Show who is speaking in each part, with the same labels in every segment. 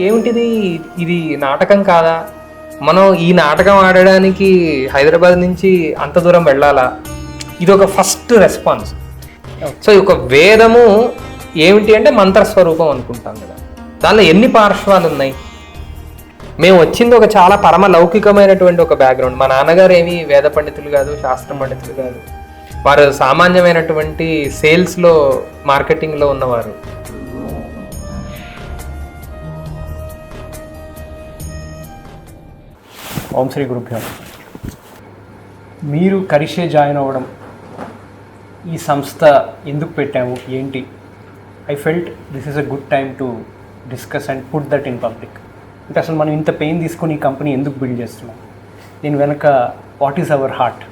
Speaker 1: ఏమిటిది, ఇది నాటకం కాదా, మనం ఈ నాటకం ఆడడానికి హైదరాబాద్ నుంచి అంత దూరం వెళ్ళాలా, ఇది ఒక ఫస్ట్ రెస్పాన్స్. సో ఒక వేదము ఏమిటి అంటే మంత్రస్వరూపం అనుకుంటాం కదా, దానిలో ఎన్ని పార్శ్వాలు ఉన్నాయి. మేము వచ్చింది ఒక చాలా పరమ లౌకికమైనటువంటి ఒక బ్యాక్గ్రౌండ్. మా నాన్నగారు ఏమీ వేద పండితులు కాదు, శాస్త్ర పండితులు కాదు, వారు సామాన్యమైనటువంటి సేల్స్లో మార్కెటింగ్లో ఉన్నవారు.
Speaker 2: ఓం శ్రీ గురుభ్యో. మీరు కరిషే జాయిన్ అవ్వడం, ఈ సంస్థ ఎందుకు పెట్టాము ఏంటి, I felt this is a good time to discuss and put that in public. అంటే అసలు మనం ఇంత పెయిన్ తీసుకొని ఈ కంపెనీ ఎందుకు బిల్డ్ చేస్తున్నాం, దీని వెనక వాట్ ఈజ్ అవర్ హార్ట్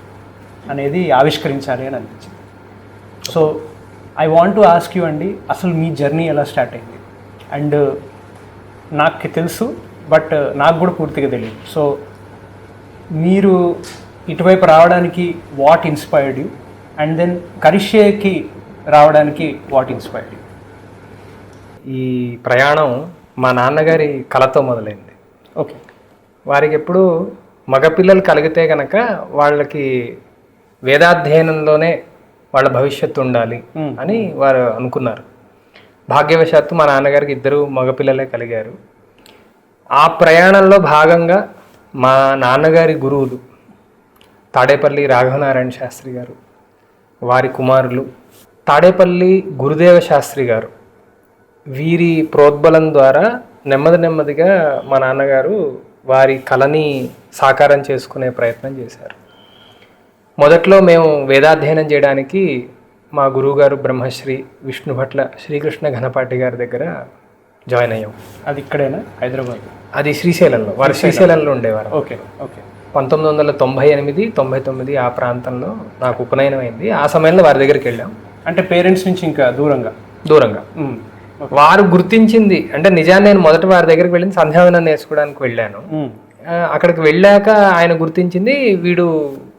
Speaker 2: అనేది ఆవిష్కరించాలి అని అనిపించింది. So I want to ask you అండి, అసలు మీ జర్నీ ఎలా స్టార్ట్ అయింది? అండ్ నాకు తెలుసు, బట్ నాకు కూడా పూర్తిగా తెలియదు. సో మీరు ఇటువైపు రావడానికి what inspired you, and then కరిషేకి రావడానికి వాట్ ఇన్స్పైర్డ్ యూ?
Speaker 1: ఈ ప్రయాణం మా నాన్నగారి కళతో మొదలైంది.
Speaker 2: ఓకే.
Speaker 1: వారికి ఎప్పుడు మగపిల్లలు కలిగితే కనుక వాళ్ళకి వేదాధ్యయనంలోనే వాళ్ళ భవిష్యత్తు ఉండాలి అని వారు అనుకున్నారు. భాగ్యవశాత్తు మా నాన్నగారికి 2 మగపిల్లలే కలిగారు. ఆ ప్రయాణంలో భాగంగా మా నాన్నగారి గురువులు తాడేపల్లి రాఘవనారాయణ శాస్త్రి గారు, వారి కుమారులు తాడేపల్లి గురుదేవ శాస్త్రి గారు, వీరి ప్రోద్బలం ద్వారా నెమ్మదిగా మా నాన్నగారు వారి కళని సాకారం చేసుకునే ప్రయత్నం చేశారు. మొదట్లో మేము వేదాధ్యయనం చేయడానికి మా గురువుగారు బ్రహ్మశ్రీ విష్ణుభట్ల శ్రీకృష్ణ ఘనపాటి గారి దగ్గర జాయిన్ అయ్యాం.
Speaker 2: అది ఇక్కడేనా, హైదరాబాద్?
Speaker 1: అది శ్రీశైలంలో, వారు శ్రీశైలంలో ఉండేవారు.
Speaker 2: Okay okay.
Speaker 1: 1998-99 ఆ ప్రాంతంలో నాకు ఉపనయనం అయింది. ఆ సమయంలో వారి దగ్గరికి వెళ్ళాం.
Speaker 2: అంటే పేరెంట్స్ నుంచి ఇంకా దూరంగా
Speaker 1: వారు గుర్తించింది అంటే నిజాన్ని, నేను మొదట వారి దగ్గరికి వెళ్ళింది సంధ్యావనం నేర్చుకోవడానికి వెళ్ళాను. అక్కడికి వెళ్ళాక ఆయన గుర్తించింది వీడు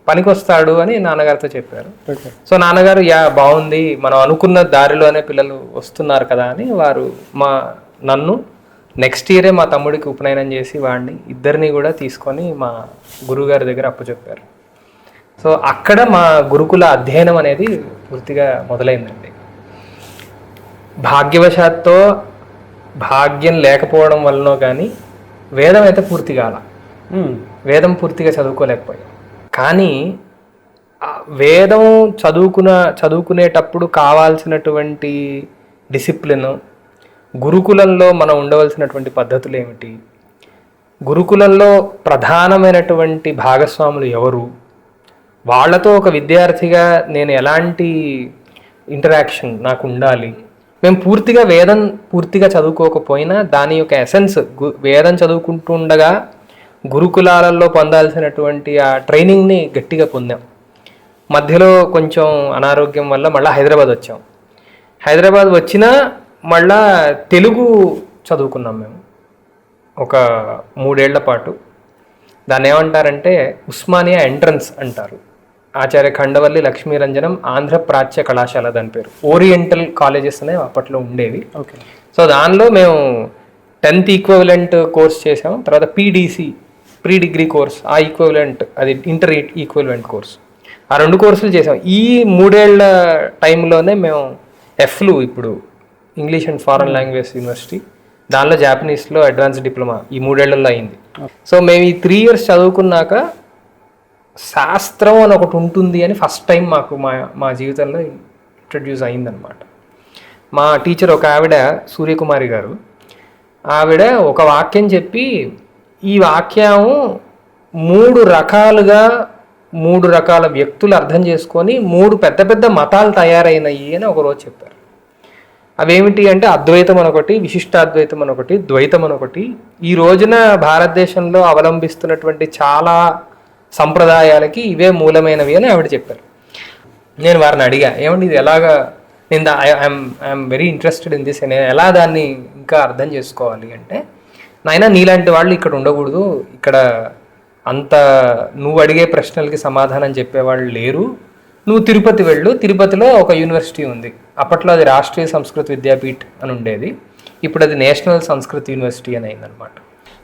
Speaker 1: పనికొస్తాడు అని నాన్నగారితో చెప్పారు. సో నాన్నగారు బాగుంది, మనం అనుకున్న దారిలోనే పిల్లలు వస్తున్నారు కదా అని వారు నన్ను నెక్స్ట్ ఇయరే మా తమ్ముడికి ఉపనయనం చేసి వాడిని 2 కూడా తీసుకొని మా గురువుగారి దగ్గర అప్పచెప్పారు. సో అక్కడ మా గురుకుల అధ్యయనం అనేది పూర్తిగా మొదలైందండి. భాగ్యవశాత్తో, భాగ్యం లేకపోవడం వలనో కానీ వేదం అయితే పూర్తి కాల. వేదం పూర్తిగా చదువుకోలేకపోయాం. కానీ వేదం చదువుకునేటప్పుడు కావాల్సినటువంటి డిసిప్లిన్, గురుకులంలో మనం ఉండవలసినటువంటి పద్ధతులు ఏమిటి, గురుకులంలో ప్రధానమైనటువంటి భాగస్వాములు ఎవరు, వాళ్ళతో ఒక విద్యార్థిగా నేను ఎలాంటి ఇంటరాక్షన్ నాకు ఉండాలి. మేము వేదం పూర్తిగా చదువుకోకపోయినా దాని యొక్క ఎసెన్స్, వేదం చదువుకుంటూ ఉండగా గురుకులాలలో పొందాల్సినటువంటి ఆ ట్రైనింగ్ని గట్టిగా పొందాం. మధ్యలో కొంచెం అనారోగ్యం వల్ల మళ్ళీ హైదరాబాద్ వచ్చాం. హైదరాబాద్ వచ్చినా మళ్ళా తెలుగు చదువుకున్నాం మేము ఒక 3 ఏళ్ల పాటు. దాన్ని ఏమంటారంటే ఉస్మానియా ఎంట్రన్స్ అంటారు. ఆచార్య ఖండవల్లి లక్ష్మీరంజనం ఆంధ్ర ప్రాచ్య కళాశాల, దాని పేరు. ఓరియంటల్ కాలేజెస్ అనేవి అప్పట్లో ఉండేవి.
Speaker 2: ఓకే.
Speaker 1: సో దానిలో మేము 10th ఈక్వివలెంట్ కోర్స్ చేసాం. తర్వాత పీడీసీ, ప్రీ డిగ్రీ కోర్స్, ఆ ఈక్వివలెంట్ అది ఇంటర్ ఈక్వివలెంట్ కోర్స్, ఆ 2 కోర్సులు చేసాం. ఈ 3 ఏళ్ల టైంలోనే మేము ఎఫ్లు, ఇప్పుడు English and foreign language university, దానిలో జాపనీస్లో అడ్వాన్స్ డిప్లొమా ఈ 3 ఏళ్లలో అయింది. సో మేము ఈ 3 years చదువుకున్నాక శాస్త్రం అని ఒకటి ఉంటుంది అని ఫస్ట్ టైం మాకు మా జీవితంలో ఇంట్రడ్యూస్ అయిందనమాట. మా టీచర్ ఒక ఆవిడ సూర్యకుమారి గారు, ఆవిడ ఒక వాక్యం చెప్పి, ఈ వాక్యం 3 రకాల వ్యక్తులు అర్థం చేసుకొని 3 పెద్ద మతాలు తయారైనవి అని ఒకరోజు చెప్పారు. అవేమిటి అంటే అద్వైతం అనొకటి, విశిష్టాద్వైతం అనొకటి, ద్వైతం అనొకటి. ఈ రోజున భారతదేశంలో అవలంబిస్తున్నటువంటి చాలా సంప్రదాయాలకి ఇవే మూలమైనవి అని ఆవిడ చెప్పారు. నేను వారిని అడిగా, ఏమండి ఇది ఎలాగా, నేను I'm very interested in this, నేను ఎలా దాన్ని ఇంకా అర్థం చేసుకోవాలి అంటే, నాయనా నీలాంటి వాళ్ళు ఇక్కడ ఉండకూడదు, ఇక్కడ అంత నువ్వు అడిగే ప్రశ్నలకి సమాధానం చెప్పేవాళ్ళు లేరు, నువ్వు తిరుపతి వెళ్ళు, తిరుపతిలో ఒక యూనివర్సిటీ ఉంది, అప్పట్లో అది రాష్ట్రీయ సంస్కృత విద్యాపీఠ్ అని ఉండేది, ఇప్పుడు అది నేషనల్ సంస్కృత్ యూనివర్సిటీ అని అయిందనమాట.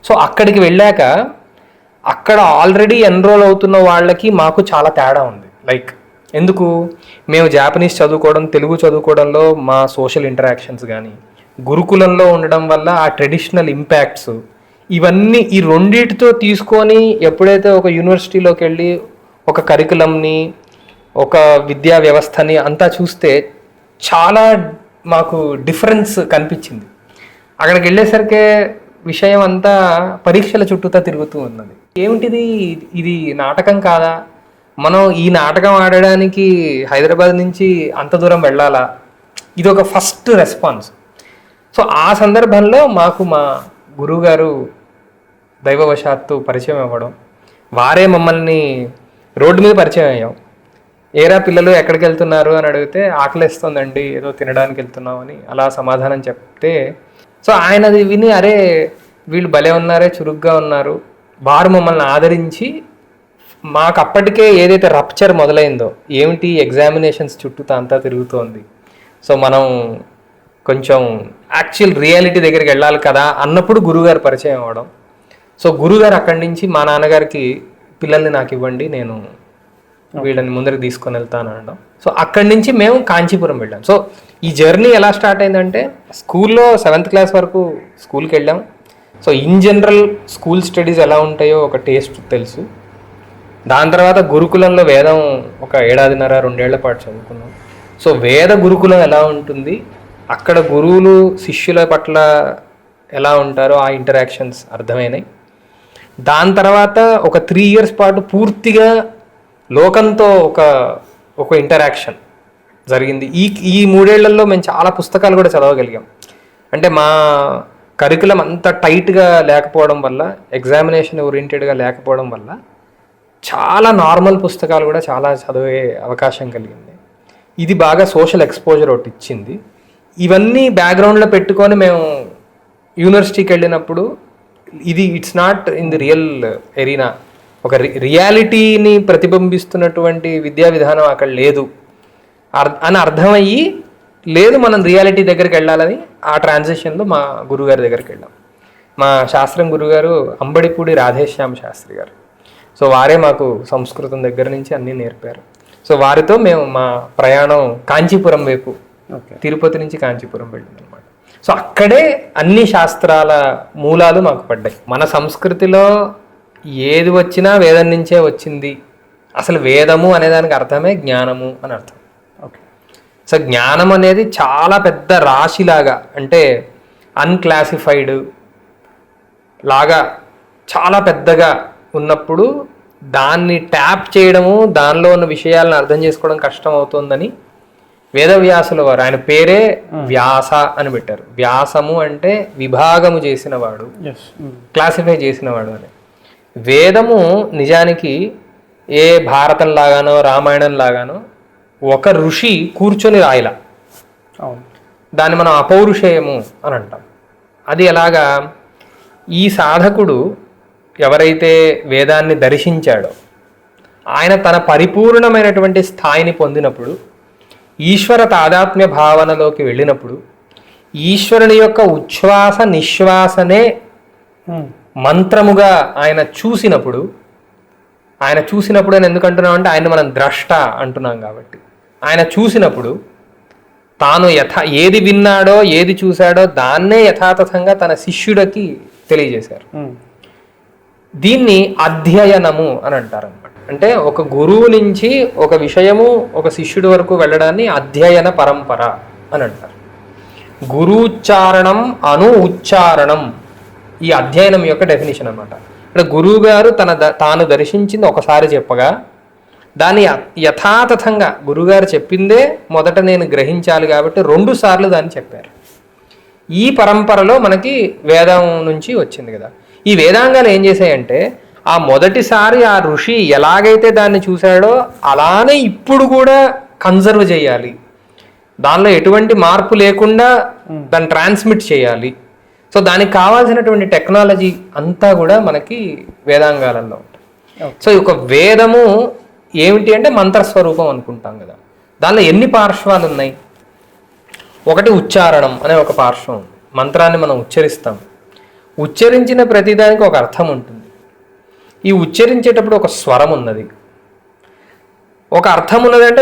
Speaker 1: సో అక్కడికి వెళ్ళాక అక్కడ ఆల్రెడీ ఎన్రోల్ అవుతున్న వాళ్ళకి మాకు చాలా తేడా ఉంది. లైక్ ఎందుకు, మేము జాపనీస్ చదువుకోవడం, తెలుగు చదువుకోవడంలో మా సోషల్ ఇంటరాక్షన్స్ కానీ, గురుకులంలో ఉండడం వల్ల ఆ ట్రెడిషనల్ ఇంపాక్ట్స్, ఇవన్నీ ఈ రెండిటితో తీసుకొని ఎప్పుడైతే ఒక యూనివర్సిటీలోకి వెళ్ళి ఒక కరికులంని, ఒక విద్యా వ్యవస్థని అంతా చూస్తే చాలా మాకు డిఫరెన్స్ కనిపించింది. అక్కడికి వెళ్ళేసరికి విషయం అంతా పరీక్షల చుట్టూతా తిరుగుతూ ఉన్నది. ఏమిటిది, ఇది నాటకం కాదా, మనం ఈ నాటకం ఆడడానికి హైదరాబాద్ నుంచి అంత దూరం వెళ్ళాలా, ఇది ఒక ఫస్ట్ రెస్పాన్స్. సో ఆ సందర్భంలో మాకు మా గురువుగారు దైవవశాత్తు పరిచయం అవ్వడం, వారే మమ్మల్ని రోడ్డు మీద పరిచయం అయ్యాం. ఏరా పిల్లలు ఎక్కడికి వెళ్తున్నారు అని అడిగితే ఆకలిస్తుందండి, ఏదో తినడానికి వెళ్తున్నామని అలా సమాధానం చెప్తే, సో ఆయనది విని అరే వీళ్ళు భలే ఉన్నారే, చురుగ్గా ఉన్నారు, వారు మమ్మల్ని ఆదరించి మాకు అప్పటికే ఏదైతే రప్చర్ మొదలైందో, ఏమిటి ఎగ్జామినేషన్స్ చుట్టూ అంతా తిరుగుతోంది, సో మనం కొంచెం యాక్చువల్ రియాలిటీ దగ్గరికి వెళ్ళాలి కదా అన్నప్పుడు గురువుగారు పరిచయం అవ్వడం. సో గురువుగారు అక్కడి నుంచి మా నాన్నగారికి పిల్లల్ని నాకు ఇవ్వండి, నేను వీళ్ళని ముందరికి తీసుకొని వెళ్తాను అనడం. సో అక్కడి నుంచి మేము కాంచీపురం వెళ్ళాం. సో ఈ జర్నీ ఎలా స్టార్ట్ అయిందంటే, స్కూల్లో 7th క్లాస్ వరకు స్కూల్కి వెళ్ళాం. So in general school studies ఎలా ఉంటాయో ఒక టేస్ట్ తెలుసు. దాని తర్వాత గురుకులంలో వేదం ఒక 1.5-2 ఏళ్ల పాటు చదువుకున్నాం. సో వేద గురుకులం ఎలా ఉంటుంది, అక్కడ గురువులు శిష్యుల పట్ల ఎలా ఉంటారో ఆ ఇంటరాక్షన్స్ అర్థమైనాయి. దాని తర్వాత ఒక 3 years పాటు పూర్తిగా లోకంతో ఒక ఇంటరాక్షన్ జరిగింది. ఈ 3 ఏళ్లలో మేము చాలా పుస్తకాలు కూడా చదవగలిగాం. అంటే మా కరికులం అంత టైట్గా లేకపోవడం వల్ల, ఎగ్జామినేషన్ ఓరియంటెడ్గా లేకపోవడం వల్ల చాలా నార్మల్ పుస్తకాలు కూడా చాలా చదివే అవకాశం కలిగింది. ఇది బాగా సోషల్ ఎక్స్పోజర్ ఒకటి ఇచ్చింది. ఇవన్నీ బ్యాక్గ్రౌండ్లో పెట్టుకొని మేము యూనివర్సిటీకి వెళ్ళినప్పుడు ఇది it's not in the real arena, ఒక రియాలిటీని ప్రతిబింబిస్తున్నటువంటి విద్యా విధానం అక్కడ లేదు అని అర్థమయ్యి, లేదు మనం రియాలిటీ దగ్గరికి వెళ్ళాలని ఆ ట్రాన్సిషన్లో మా గురుగారి దగ్గరికి వెళ్ళాం. మా శాస్త్రం గురుగారు అంబడిపూడి రాధేశ్యామ శాస్త్రి గారు. సో వారే మాకు సంస్కృతం దగ్గర నుంచి అన్నీ నేర్పారు. సో వారితో మేము మా ప్రయాణం కాంచీపురం వైపు, తిరుపతి నుంచి కాంచీపురం వెళ్ళింది అనమాట. సో అక్కడే అన్ని శాస్త్రాల మూలాలు మాకు పడ్డాయి. మన సంస్కృతిలో ఏది వచ్చినా వేదం నుంచే వచ్చింది. అసలు వేదము అనేదానికి అర్థమే జ్ఞానము అని అర్థం. ఓకే, సో జ్ఞానం అనేది చాలా పెద్ద రాశిలాగా, అంటే అన్క్లాసిఫైడ్ లాగా చాలా పెద్దగా ఉన్నప్పుడు దాన్ని ట్యాప్ చేయడము, దానిలో ఉన్న విషయాలను అర్థం చేసుకోవడం కష్టం అవుతుందని వేదవ్యాసుల వారు, ఆయన పేరే వ్యాస అని పెట్టారు. వ్యాసము అంటే విభాగము చేసినవాడు, క్లాసిఫై చేసినవాడు అని. వేదము నిజానికి ఏ భారతం లాగానో రామాయణం లాగానో ఒక ఋషి కూర్చొని రాయలా, దాన్ని మనం అపౌరుషేయము అని అంటాం. అది ఎలాగా, ఈ సాధకుడు ఎవరైతే వేదాన్ని దర్శించాడో ఆయన తన పరిపూర్ణమైనటువంటి స్థాయిని పొందినప్పుడు, ఈశ్వర తాదాత్మ్య భావనలోకి వెళ్ళినప్పుడు, ఈశ్వరుని యొక్క ఉచ్ఛ్వాస నిశ్వాసనే మంత్రముగా ఆయన చూసినప్పుడు అని ఎందుకు అంటున్నాం అంటే, ఆయన మనం ద్రష్ట అంటున్నాం కాబట్టి, ఆయన చూసినప్పుడు తాను ఏది విన్నాడో ఏది చూశాడో దాన్నే యథాతథంగా తన శిష్యుడికి తెలియజేశారు. దీన్ని అధ్యయనము అని అంటారు అనమాట. అంటే ఒక గురువు నుంచి ఒక విషయము ఒక శిష్యుడి వరకు వెళ్ళడాన్ని అధ్యయన పరంపర అని అంటారు. గురువుచ్చారణం అను ఉచ్చారణం ఈ అధ్యయనం యొక్క డెఫినేషన్ అనమాట. అంటే గురువు గారు తాను దర్శించింది ఒకసారి చెప్పగా, దాన్ని యథాతథంగా గురువుగారు చెప్పిందే మొదట నేను గ్రహించాలి కాబట్టి 2 సార్లు దాన్ని చెప్పారు. ఈ పరంపరలో మనకి వేదం నుంచి వచ్చింది కదా. ఈ వేదాంగాలు ఏం చేశాయంటే, ఆ మొదటిసారి ఆ ఋషి ఎలాగైతే దాన్ని చూశాడో అలానే ఇప్పుడు కూడా కన్జర్వ్ చేయాలి, దానిలో ఎటువంటి మార్పు లేకుండా దాన్ని ట్రాన్స్మిట్ చేయాలి. సో దానికి కావాల్సినటువంటి టెక్నాలజీ అంతా కూడా మనకి వేదాంగాలలో ఉంటుంది. సో ఒక వేదము ఏమిటి అంటే మంత్రస్వరూపం అనుకుంటాం కదా. దానిలో ఎన్ని పార్శ్వాలు ఉన్నాయి? ఒకటి ఉచ్చారణం అనే ఒక పార్శ్వం ఉంది. మంత్రాన్ని మనం ఉచ్చరిస్తాం. ఉచ్చరించిన ప్రతిదానికి ఒక అర్థం ఉంటుంది. ఈ ఉచ్చరించేటప్పుడు ఒక స్వరం ఉన్నది, ఒక అర్థం ఉన్నదంటే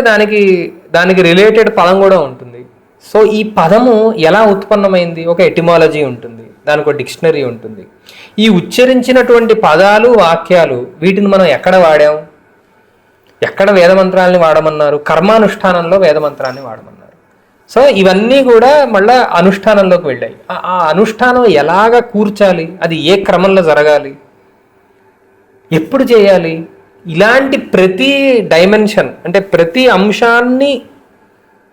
Speaker 1: దానికి రిలేటెడ్ పదం కూడా ఉంటుంది. సో ఈ పదము ఎలా ఉత్పన్నమైంది, ఒక ఎటిమాలజీ ఉంటుంది, దానికి ఒక డిక్షనరీ ఉంటుంది. ఈ ఉచ్చరించినటువంటి పదాలు వాక్యాలు వీటిని మనం ఎక్కడ వాడాం, ఎక్కడ వేదమంత్రాలని వాడమన్నారు, కర్మానుష్ఠానంలో వేదమంత్రాన్ని వాడమన్నారు. సో ఇవన్నీ కూడా మళ్ళీ అనుష్ఠానంలోకి వెళ్ళాయి. ఆ అనుష్ఠానం ఎలాగ కూర్చాలి, అది ఏ క్రమంలో జరగాలి, ఎప్పుడు చేయాలి, ఇలాంటి ప్రతి డైమెన్షన్ అంటే ప్రతి అంశాన్ని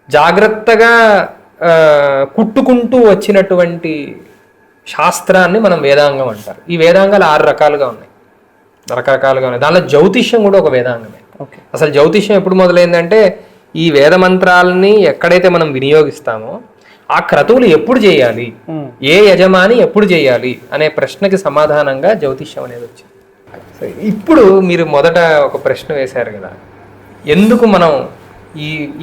Speaker 1: జాగ్రత్తగా కుట్టుకుంటూ వచ్చినటువంటి శాస్త్రాన్ని మనం వేదాంగం అంటారు. ఈ వేదాంగాలు 6 రకాలుగా ఉన్నాయి. దానిలో జ్యోతిష్యం కూడా ఒక వేదాంగమే.
Speaker 2: ఓకే.
Speaker 1: అసలు జ్యోతిష్యం ఎప్పుడు మొదలైందంటే ఈ వేద మంత్రాలని ఎక్కడైతే మనం వినియోగిస్తామో ఆ క్రతువులు ఎప్పుడు చేయాలి, ఏ యజమాని ఎప్పుడు చేయాలి అనే ప్రశ్నకి సమాధానంగా జ్యోతిష్యం అనేది వచ్చింది. ఇప్పుడు మీరు మొదట ఒక ప్రశ్న వేశారు కదా, ఎందుకు మనం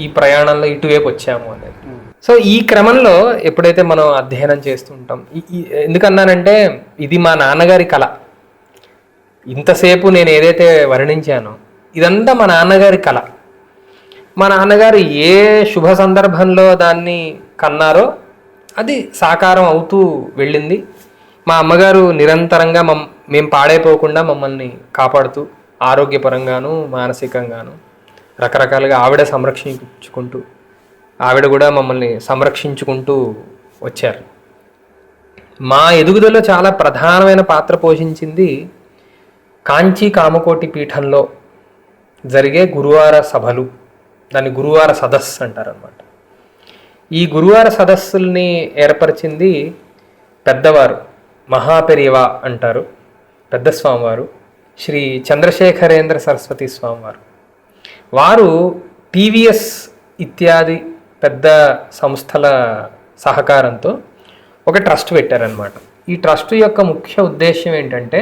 Speaker 1: ఈ ప్రయాణంలో ఇటువైపు వచ్చాము అనేది. సో ఈ క్రమంలో ఎప్పుడైతే మనం అధ్యయనం చేస్తుంటాం, ఎందుకన్నానంటే ఇది మా నాన్నగారి కళ. ఇంతసేపు నేను ఏదైతే వర్ణించానో ఇదంతా మా నాన్నగారి కళ. మా నాన్నగారు ఏ శుభ సందర్భంలో దాన్ని కన్నారో అది సాకారం అవుతూ వెళ్ళింది. మా అమ్మగారు నిరంతరంగా మేము పాడైపోకుండా మమ్మల్ని కాపాడుతూ ఆరోగ్యపరంగాను మానసికంగాను రకరకాలుగా ఆవిడ కూడా మమ్మల్ని సంరక్షించుకుంటూ వచ్చారు. మా ఎదుగుదలలో చాలా ప్రధానమైన పాత్ర పోషించింది కాంచీ కామకోటి పీఠంలో జరిగే గురువార సభలు, దాన్ని గురువార సదస్సు అంటారనమాట. ఈ గురువార సదస్సుల్ని ఏర్పరిచింది పెద్దవారు, మహాపెరియవా అంటారు, పెద్ద స్వామివారు, శ్రీ చంద్రశేఖరేంద్ర సరస్వతి స్వామివారు. వారు టీవీఎస్ ఇత్యాది పెద్ద సంస్థల సహకారంతో ఒక ట్రస్ట్ పెట్టారనమాట. ఈ ట్రస్ట్ యొక్క ముఖ్య ఉద్దేశం ఏంటంటే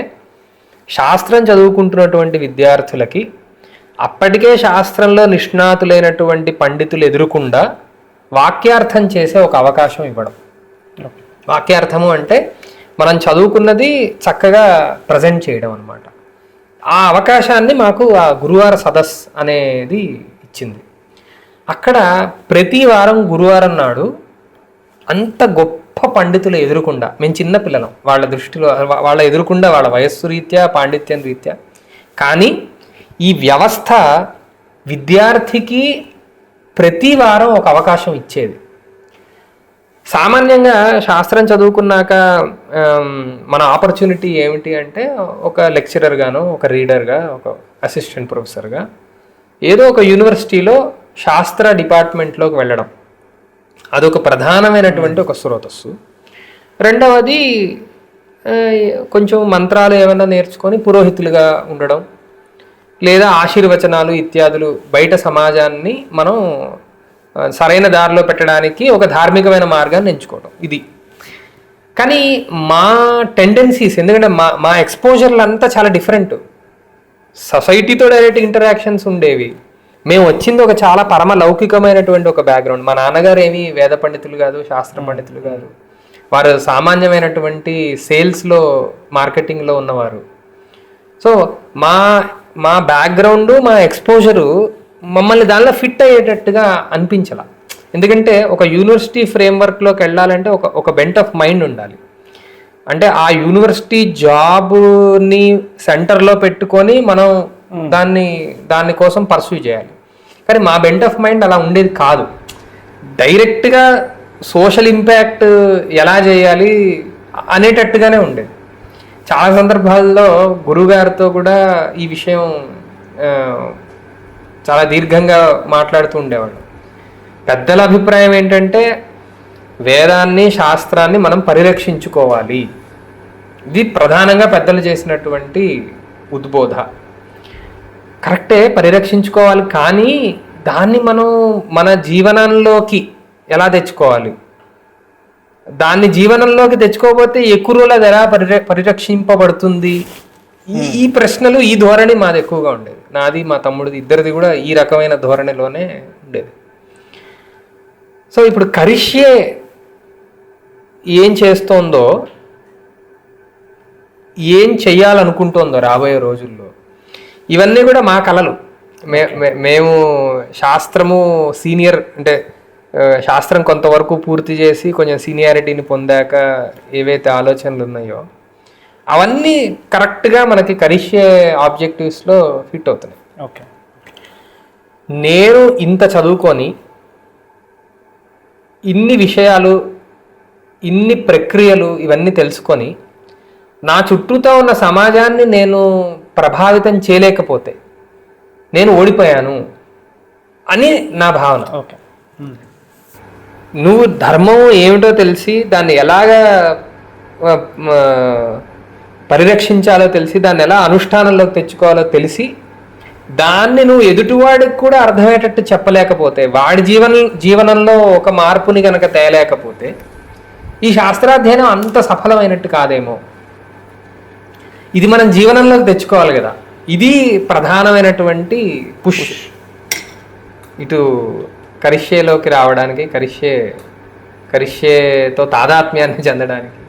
Speaker 1: శాస్త్రం చదువుకుంటున్నటువంటి విద్యార్థులకి అప్పటికే శాస్త్రంలో నిష్ణాతులైనటువంటి పండితులు ఎదురుకుండా వాక్యార్థం చేసే ఒక అవకాశం ఇవ్వడం. వాక్యార్థము అంటే మనం చదువుకున్నది చక్కగా ప్రజెంట్ చేయడం అనమాట. ఆ అవకాశాన్ని మాకు ఆ గురువార సదస్ అనేది ఇచ్చింది. అక్కడ ప్రతి వారం గురువారం నాడు అంత గొప్ప పండితులు ఎదురుకుండా, మేము చిన్నపిల్లలం వాళ్ళ దృష్టిలో, వాళ్ళ ఎదురుకుండా వాళ్ళ వయస్సు రీత్యా పాండిత్యం రీత్యా, కానీ ఈ వ్యవస్థ విద్యార్థికి ప్రతి వారం ఒక అవకాశం ఇచ్చేది. సామాన్యంగా శాస్త్రం చదువుకున్నాక మన ఆపర్చునిటీ ఏమిటి అంటే ఒక లెక్చరర్గానో, ఒక రీడర్గా, ఒక అసిస్టెంట్ ప్రొఫెసర్గా ఏదో ఒక యూనివర్సిటీలో శాస్త్ర డిపార్ట్మెంట్లోకి వెళ్ళడం, అదొక ప్రధానమైనటువంటి ఒక స్రోతస్సు. రెండవది కొంచెం మంత్రాలు ఏమైనా నేర్చుకొని పురోహితులుగా ఉండడం, లేదా ఆశీర్వచనాలు ఇత్యాదులు బయట సమాజాన్ని మనం సరైన దారిలో పెట్టడానికి ఒక ధార్మికమైన మార్గాన్ని ఎంచుకోవడం ఇది. కానీ మా టెండెన్సీస్, ఎందుకంటే మా ఎక్స్పోజర్లు అంతా చాలా డిఫరెంట్. సొసైటీతో డైరెక్ట్ ఇంటరాక్షన్స్ ఉండేవి. మేము వచ్చింది ఒక చాలా పరమ లౌకికమైనటువంటి ఒక బ్యాక్గ్రౌండ్. మా నాన్నగారు ఏమీ వేద పండితులు కాదు, శాస్త్ర పండితులు కాదు. వారు సామాన్యమైనటువంటి సేల్స్లో, మార్కెటింగ్లో ఉన్నవారు. సో మా బ్యాక్గ్రౌండ్, మా ఎక్స్పోజరు మమ్మల్ని దానిలో ఫిట్ అయ్యేటట్టుగా అనిపించాల. ఎందుకంటే ఒక యూనివర్సిటీ ఫ్రేమ్వర్క్లోకి వెళ్ళాలంటే ఒక బెంట్ ఆఫ్ మైండ్ ఉండాలి. అంటే ఆ యూనివర్సిటీ జాబ్ని సెంటర్లో పెట్టుకొని మనం దాని కోసం పర్సూ చేయాలి. కానీ మా బెంట్ ఆఫ్ మైండ్ అలా ఉండేది కాదు. డైరెక్ట్గా సోషల్ ఇంపాక్ట్ ఎలా చేయాలి అనేటట్టుగానే ఉండేది. చాలా సందర్భాల్లో గురువుగారితో కూడా ఈ విషయం చాలా దీర్ఘంగా మాట్లాడుతూ ఉండేవాళ్ళు. పెద్దల అభిప్రాయం ఏంటంటే వేదాన్ని, శాస్త్రాన్ని మనం పరిరక్షించుకోవాలి. ఇది ప్రధానంగా పెద్దలు చేసినటువంటి ఉద్బోధ. కరెక్టే, పరిరక్షించుకోవాలి. కానీ దాన్ని మనం మన జీవనంలోకి ఎలా తెచ్చుకోవాలి, దాన్ని జీవనంలోకి తెచ్చుకోకపోతే ఎక్కువ రోజులు అది ఎలా పరిరక్షింపబడుతుంది, ఈ ప్రశ్నలు, ఈ ధోరణి మాది ఎక్కువగా ఉండేది. నాది, మా తమ్ముడిది, ఇద్దరిది కూడా ఈ రకమైన ధోరణిలోనే ఉండేది. సో ఇప్పుడు కరిష్యే ఏం చేస్తోందో, ఏం చెయ్యాలనుకుంటోందో రాబోయే రోజుల్లో, ఇవన్నీ కూడా మా కళలు. మేము శాస్త్రము సీనియర్ అంటే శాస్త్రం కొంతవరకు పూర్తి చేసి కొంచెం సీనియారిటీని పొందాక ఏవైతే ఆలోచనలు ఉన్నాయో అవన్నీ కరెక్ట్గా మనకి కరిష్యే ఆబ్జెక్టివ్స్లో ఫిట్ అవుతున్నాయి.
Speaker 2: ఓకే.
Speaker 1: నేను ఇంత చదువుకొని ఇన్ని విషయాలు, ఇన్ని ప్రక్రియలు ఇవన్నీ తెలుసుకొని నా చుట్టూతో ఉన్న సమాజాన్ని నేను ప్రభావితం చేయలేకపోతే నేను ఓడిపోయాను అని నా భావన.
Speaker 2: ఓకే.
Speaker 1: నువ్వు ధర్మం ఏమిటో తెలిసి దాన్ని ఎలాగా పరిరక్షించాలో తెలిసి దాన్ని ఎలా అనుష్ఠానంలోకి తెచ్చుకోవాలో తెలిసి దాన్ని నువ్వు ఎదుటివాడికి కూడా అర్థమయ్యేటట్టు చెప్పలేకపోతే, వాడి జీవనంలో ఒక మార్పుని కనుక తేలేకపోతే ఈ శాస్త్రాధ్యయనం అంత సఫలమైనట్టు కాదేమో. ఇది మనం జీవనంలోకి తెచ్చుకోవాలి కదా. ఇది ప్రధానమైనటువంటి పుష్ ఇటు కరిష్యేలోకి రావడానికి, కరిష్యేతో తాదాత్మ్యాన్ని చెందడానికి.